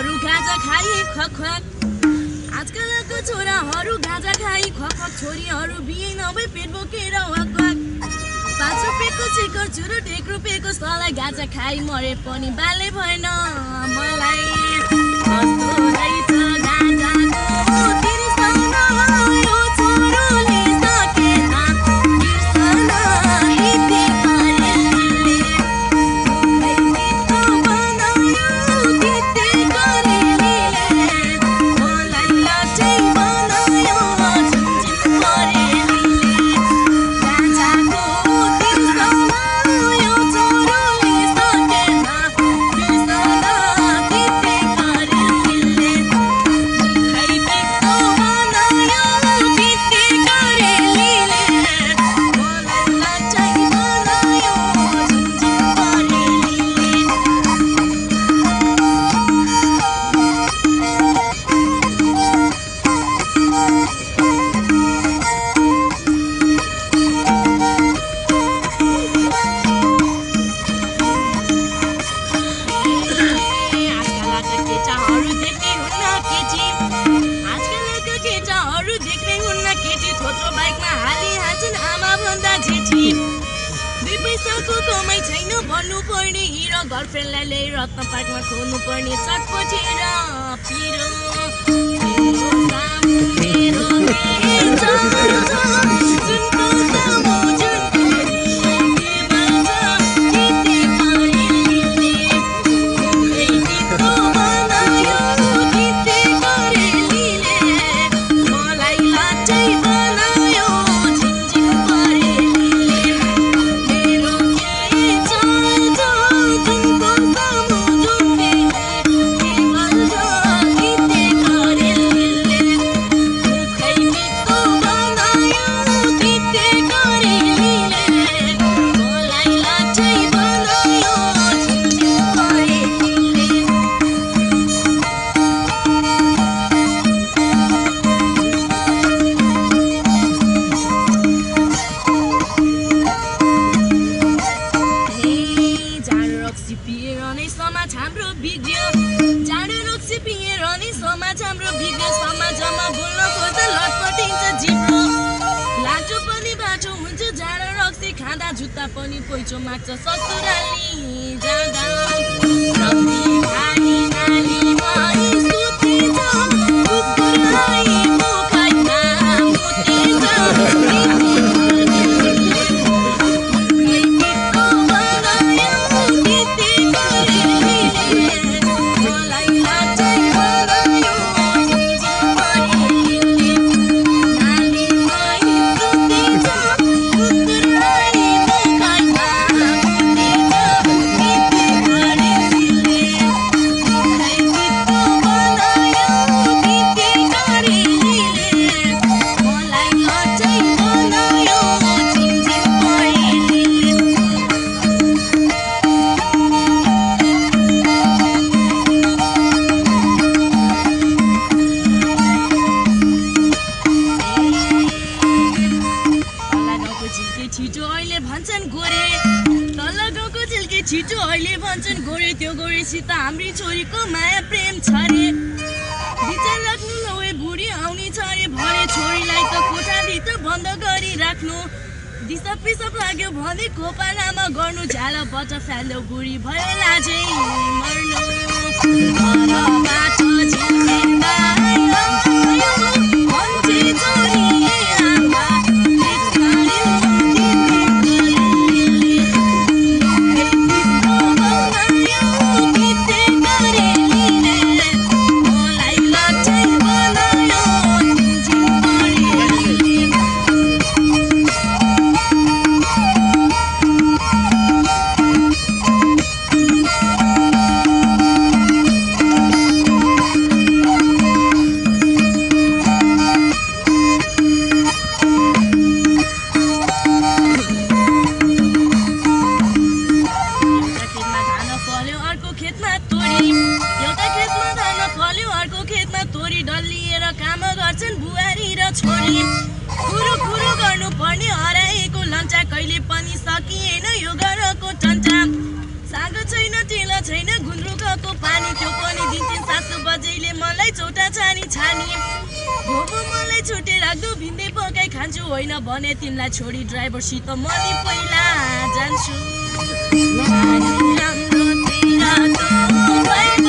छोराहरू गाजा खाई खखख आजकलको छोराहरू गाजा खाई खखख छोरीहरू बिहे नभई पेट बोकेर वकवक 5 रुपैयाँको चिकर चुरुट 1 रुपैयाँको सलाई गाजा खाई मरे पनि बाले भएन मलाई कस्तो रहेछ गाजाको तिर्सन यो छोरोले सकेन तिर्सन हिते करेलीले गीत बनायो गीते करेलीले मलाई लाटै बनायो झुनझुन करेलीले गाजाको तिर्सन यो छोरोले सकेन तिर्सन हिते करेलीले खै गीत बनायो गीते करेलीले मलाई लाटै बनायो झुनझुन करेलीले आजकलका केटाहरू देख्दै हुन्न केटी आजकलका केटाहरू देख्दै हुन्न केटी थोत्रो बाइकमा हालिहाल्छन् आमा भन्दा जेठी 2 पैसाको कमाइ छैन भन्नु पर्ने हिरो गर्लफ्रेन्डलाई ल्याइ रत्न पार्कमा खोल्नु पर्ने चटपटी र पिरो मेरो सामु मेरो मेच जुनको सामु जुनको के भन्छ गीते करेलीले गीत बनायो गीते करेलीले मलाई लाटै बनायो झिनझिन करेलीले मेरो के चल्छ जुनको सामु जुनले के भन्छ गीते करेलीले खै गीत बनायो गीते करेलीले मलाई लाटै बनायो झिनझिन करेलीले जाडो रक्सी पिएर नै समाज हाम्रो बिग्रियो जाडो रक्सी पिएर नै समाज हाम्रो बिग्रियो समाजमा बोल्न खोज्दा लटपटिन्छ जिब्रो लाटो पनि बाटो हुन्छ जाडो रक्सी खाँदा जुत्ता पनि पैचो माग्छ ससुराली जाँदा रक्सी खानी नालीमा सुतेछ कुकुरलाई मुखैमा मुतेछ गीत बनायो गीते करेलीले मलाई लाटै बनायो झिनझिन करेलीले नालीमै सुतेछ कुकुरलाई मुखैमा मुतेछ गीते करेलीले खै गीत बनायो गीते करेलीले मलाई लाटै बनायो झिनझिन करेलीले तल गाउँको झिल्के छिटो अहिले भन्छन् गोरे तल गाउँको झिल्के छिटो अहिले भन्छन् गोरे त्यो गोरेसित हाम्री छोरीको माया प्रेम छ रे विचार राख्नु नभए बुढी आउने छ रे भने छोरीलाई त कोठाभित्र बन्द गरी राख्नु दिसा पिसाब लाग्यो भने कोपालामा गर्नु झ्यालबाट फ्याल्यो बुढी भयो लाजै मर्नु घरबाट झिल्केमा आयो भन्छे छोरी आमा त्यसकार्यो गीते करेलीले गीत बनायो गीते करेलीले मलाई लाटै बनायो झिनझिन करेलीले छोरी कुरो कुरो गर्नु पर्ने हराएको लन्चा कहिले पनि सकिएन यो घरको टन्टा साग छैन तेल छैन गुन्द्रुकको पानी त्यो पनि दिन्छन् सासु लाग्दो भिन्दै पकाइ खान्छु होइन भने तिमीलाई छोडी ड्राइभरसित म नि पहिला जान्छु राम्रो तिमीको